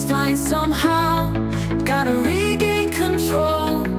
Bullets flying somehow, gotta regain control.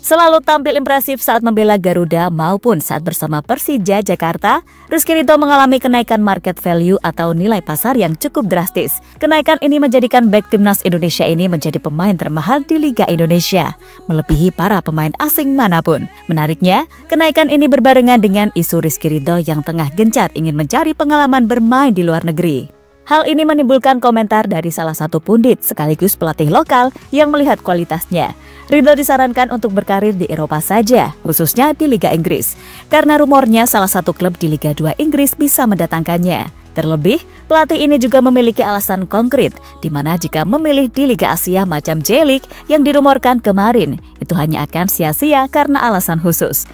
Selalu tampil impresif saat membela Garuda maupun saat bersama Persija Jakarta, Rizky Ridho mengalami kenaikan market value atau nilai pasar yang cukup drastis. Kenaikan ini menjadikan bek timnas Indonesia ini menjadi pemain termahal di Liga Indonesia, melebihi para pemain asing manapun. Menariknya, kenaikan ini berbarengan dengan isu Rizky Ridho yang tengah gencar ingin mencari pengalaman bermain di luar negeri. Hal ini menimbulkan komentar dari salah satu pundit sekaligus pelatih lokal yang melihat kualitasnya. Ridho disarankan untuk berkarir di Eropa saja, khususnya di Liga Inggris, karena rumornya salah satu klub di Liga 2 Inggris bisa mendatangkannya. Terlebih, pelatih ini juga memiliki alasan konkret, di mana jika memilih di Liga Asia macam J-League yang dirumorkan kemarin, itu hanya akan sia-sia karena alasan khusus.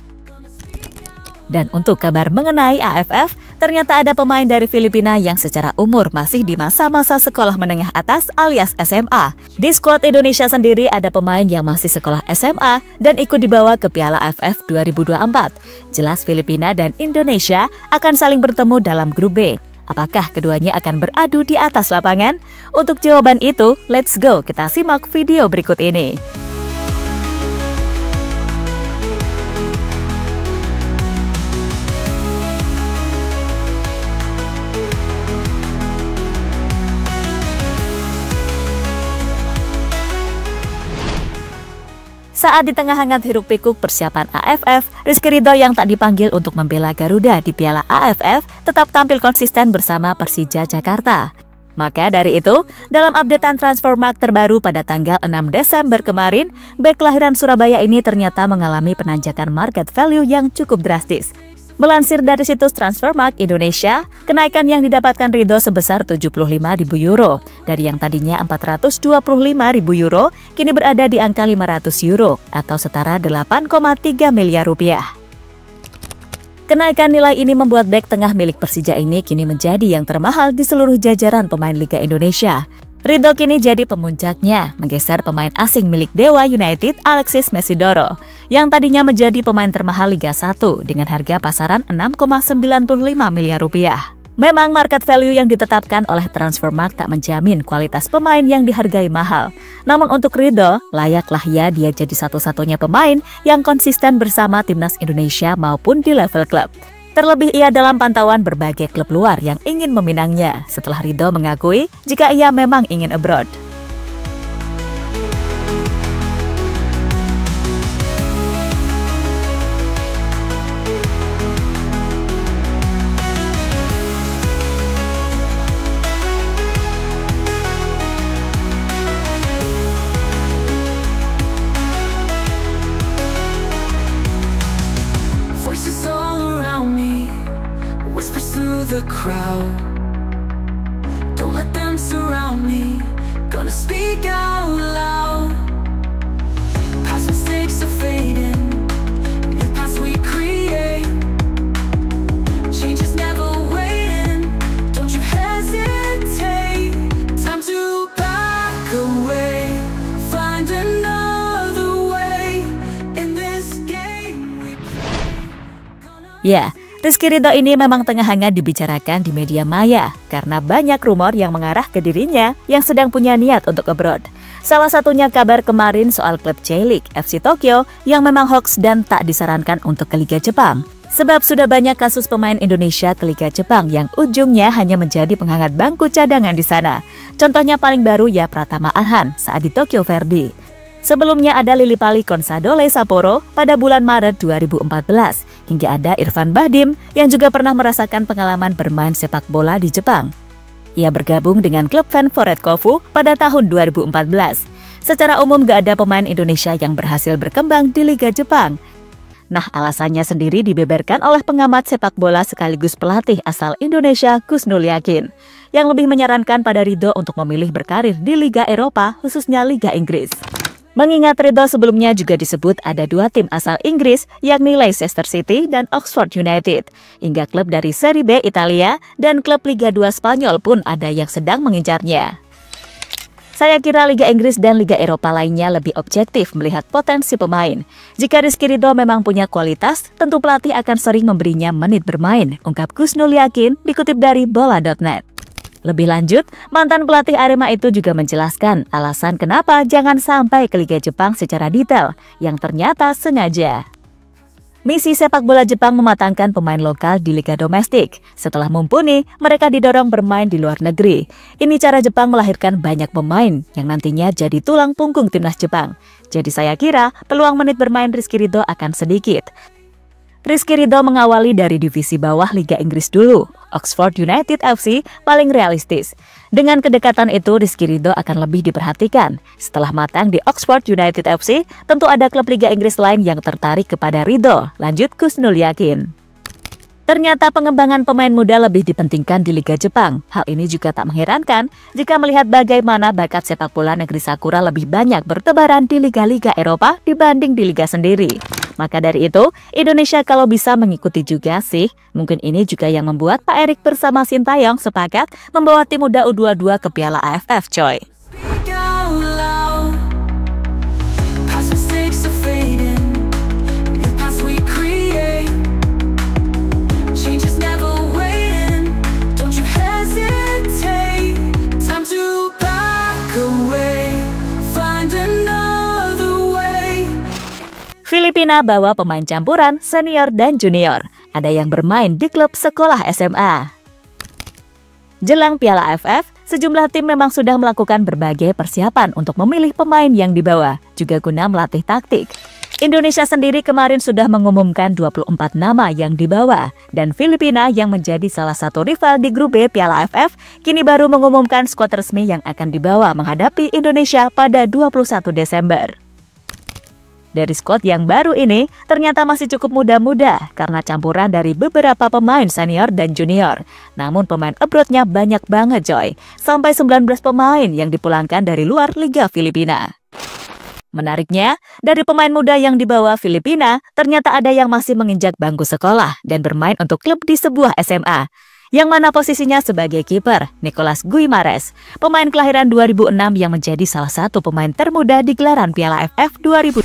Dan untuk kabar mengenai AFF, ternyata ada pemain dari Filipina yang secara umur masih di masa-masa sekolah menengah atas alias SMA. Di skuad Indonesia sendiri ada pemain yang masih sekolah SMA dan ikut dibawa ke Piala AFF 2024. Jelas Filipina dan Indonesia akan saling bertemu dalam grup B. Apakah keduanya akan beradu di atas lapangan? Untuk jawaban itu, let's go kita simak video berikut ini. Saat di tengah hangat hiruk-pikuk persiapan AFF, Rizky Ridho yang tak dipanggil untuk membela Garuda di Piala AFF tetap tampil konsisten bersama Persija Jakarta. Maka dari itu, dalam updatean Transfermarkt terbaru pada tanggal 6 Desember kemarin, bek kelahiran Surabaya ini ternyata mengalami penanjakan market value yang cukup drastis. Melansir dari situs Transfermarkt Indonesia, kenaikan yang didapatkan Ridho sebesar 75.000 euro. Dari yang tadinya 425.000 euro, kini berada di angka 500 euro atau setara 8,3 miliar rupiah. Kenaikan nilai ini membuat bek tengah milik Persija ini kini menjadi yang termahal di seluruh jajaran pemain Liga Indonesia. Ridho kini jadi pemuncaknya, menggeser pemain asing milik Dewa United Alexis Mesidoro, yang tadinya menjadi pemain termahal Liga 1 dengan harga pasaran 6,95 miliar rupiah. Memang market value yang ditetapkan oleh Transfermarkt tak menjamin kualitas pemain yang dihargai mahal. Namun untuk Ridho, layaklah ya dia jadi satu-satunya pemain yang konsisten bersama timnas Indonesia maupun di level klub. Terlebih ia dalam pantauan berbagai klub luar yang ingin meminangnya setelah Ridho mengakui jika ia memang ingin abroad. The crowd, don't let them surround me, gonna speak out loud. Past mistakes are fading, the past we create, change is never waiting, don't you hesitate, time to back away, find another way, in this game we play. Rizky Ridho ini memang tengah hangat dibicarakan di media maya karena banyak rumor yang mengarah ke dirinya yang sedang punya niat untuk abroad. Salah satunya kabar kemarin soal klub J-League FC Tokyo yang memang hoax dan tak disarankan untuk ke Liga Jepang. Sebab sudah banyak kasus pemain Indonesia ke Liga Jepang yang ujungnya hanya menjadi penghangat bangku cadangan di sana. Contohnya paling baru ya Pratama Arhan saat di Tokyo Verdy. Sebelumnya ada Lillipali Consadole Sapporo pada bulan Maret 2014, hingga ada Irfan Bahdim yang juga pernah merasakan pengalaman bermain sepak bola di Jepang. Ia bergabung dengan klub Fanforet Kofu pada tahun 2014. Secara umum gak ada pemain Indonesia yang berhasil berkembang di Liga Jepang. Nah, alasannya sendiri dibeberkan oleh pengamat sepak bola sekaligus pelatih asal Indonesia Kusnul Yakin, yang lebih menyarankan pada Ridho untuk memilih berkarir di Liga Eropa, khususnya Liga Inggris. Mengingat Ridho sebelumnya juga disebut ada dua tim asal Inggris yakni Leicester City dan Oxford United. Hingga klub dari Serie B Italia dan klub Liga 2 Spanyol pun ada yang sedang mengincarnya. Saya kira Liga Inggris dan Liga Eropa lainnya lebih objektif melihat potensi pemain. Jika Rizky Ridho memang punya kualitas, tentu pelatih akan sering memberinya menit bermain, ungkap Kusnul Yakin dikutip dari bola.net. Lebih lanjut, mantan pelatih Arema itu juga menjelaskan alasan kenapa jangan sampai ke Liga Jepang secara detail, yang ternyata sengaja. Misi sepak bola Jepang mematangkan pemain lokal di liga domestik. Setelah mumpuni, mereka didorong bermain di luar negeri. Ini cara Jepang melahirkan banyak pemain yang nantinya jadi tulang punggung timnas Jepang. Jadi saya kira peluang menit bermain Rizky Ridho akan sedikit. Rizky Ridho mengawali dari divisi bawah Liga Inggris dulu. Oxford United FC paling realistis. Dengan kedekatan itu, Rizky Ridho akan lebih diperhatikan. Setelah matang di Oxford United FC, tentu ada klub Liga Inggris lain yang tertarik kepada Ridho. Lanjut Kusnul Yakin. Ternyata pengembangan pemain muda lebih dipentingkan di Liga Jepang. Hal ini juga tak mengherankan jika melihat bagaimana bakat sepak bola negeri Sakura lebih banyak bertebaran di liga-liga Eropa dibanding di liga sendiri. Maka dari itu, Indonesia kalau bisa mengikuti juga sih. Mungkin ini juga yang membuat Pak Erik bersama Sintayong sepakat membawa tim muda U22 ke Piala AFF, coy. Speak out loud. Past mistakes are fading. The past we create. Change is never waiting. Don't you hesitate. Time to back away. Find another way. Filipina bawa pemain campuran senior dan junior. Ada yang bermain di klub sekolah SMA. Jelang Piala AFF, sejumlah tim memang sudah melakukan berbagai persiapan untuk memilih pemain yang dibawa, juga guna melatih taktik. Indonesia sendiri kemarin sudah mengumumkan 24 nama yang dibawa, dan Filipina yang menjadi salah satu rival di grup B Piala AFF, kini baru mengumumkan skuad resmi yang akan dibawa menghadapi Indonesia pada 21 Desember. Dari skuad yang baru ini, ternyata masih cukup muda-muda karena campuran dari beberapa pemain senior dan junior. Namun pemain abroadnya banyak banget coy, sampai 19 pemain yang dipulangkan dari luar Liga Filipina. Menariknya, dari pemain muda yang dibawa Filipina, ternyata ada yang masih menginjak bangku sekolah dan bermain untuk klub di sebuah SMA. Yang mana posisinya sebagai kiper, Nicolas Guimares, pemain kelahiran 2006 yang menjadi salah satu pemain termuda di gelaran Piala AFF 2000.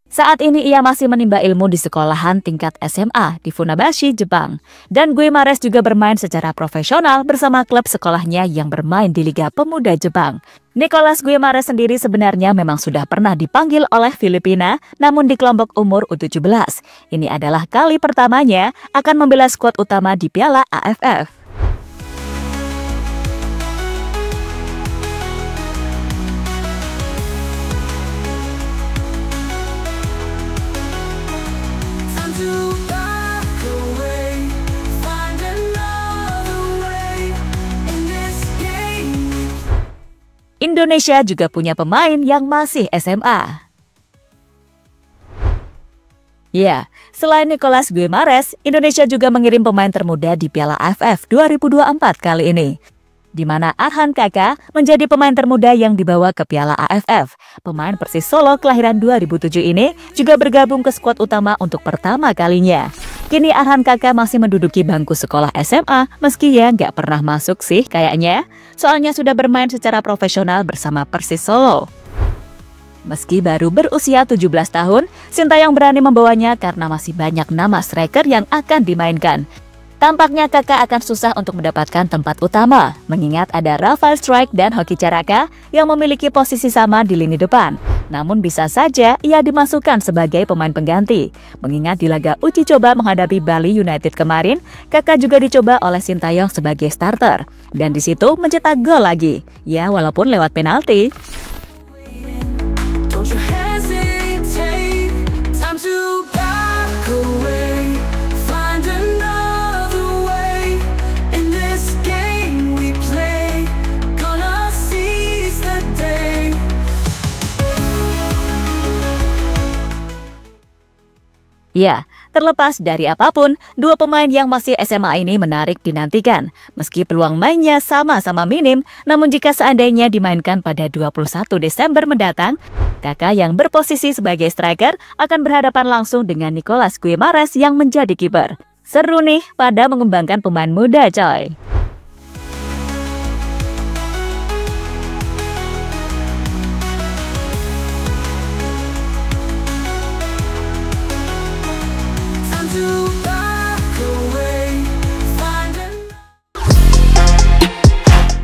Saat ini ia masih menimba ilmu di sekolahan tingkat SMA di Funabashi, Jepang. Dan Guimares juga bermain secara profesional bersama klub sekolahnya yang bermain di Liga Pemuda Jepang. Nicolas Guimares sendiri sebenarnya memang sudah pernah dipanggil oleh Filipina, namun di kelompok umur U17. Ini adalah kali pertamanya akan membela skuad utama di Piala AFF. Indonesia juga punya pemain yang masih SMA. Ya, selain Nicolas Guimares, Indonesia juga mengirim pemain termuda di Piala AFF 2024 kali ini, di mana Arhan Kaka menjadi pemain termuda yang dibawa ke Piala AFF. Pemain Persis Solo kelahiran 2007 ini juga bergabung ke skuad utama untuk pertama kalinya. Kini Arhan Kaka masih menduduki bangku sekolah SMA, meski ya nggak pernah masuk sih kayaknya, soalnya sudah bermain secara profesional bersama Persis Solo. Meski baru berusia 17 tahun, Sintayong berani membawanya karena masih banyak nama striker yang akan dimainkan. Tampaknya Kakak akan susah untuk mendapatkan tempat utama, mengingat ada Rafael Strike dan Hoki Caraka yang memiliki posisi sama di lini depan. Namun bisa saja ia dimasukkan sebagai pemain pengganti, mengingat di laga uji coba menghadapi Bali United kemarin, Kakak juga dicoba oleh Sintayong sebagai starter, dan di situ mencetak gol lagi, ya walaupun lewat penalti. Don't you hesitate. Time to back away. Find another way. In this game we play, gonna seize the day. Ya, terlepas dari apapun, dua pemain yang masih SMA ini menarik dinantikan. Meski peluang mainnya sama-sama minim, namun jika seandainya dimainkan pada 21 Desember mendatang, Kakak yang berposisi sebagai striker akan berhadapan langsung dengan Nicolas Guimares yang menjadi kiper. Seru nih pada mengembangkan pemain muda, coy.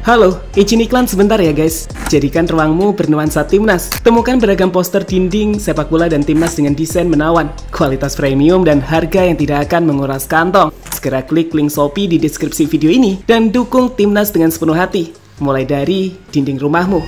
Halo, izin iklan sebentar ya guys. Jadikan ruangmu bernuansa timnas. Temukan beragam poster dinding, sepak bola dan timnas dengan desain menawan, kualitas premium dan harga yang tidak akan menguras kantong. Segera klik link Shopee di deskripsi video ini dan dukung timnas dengan sepenuh hati. Mulai dari dinding rumahmu.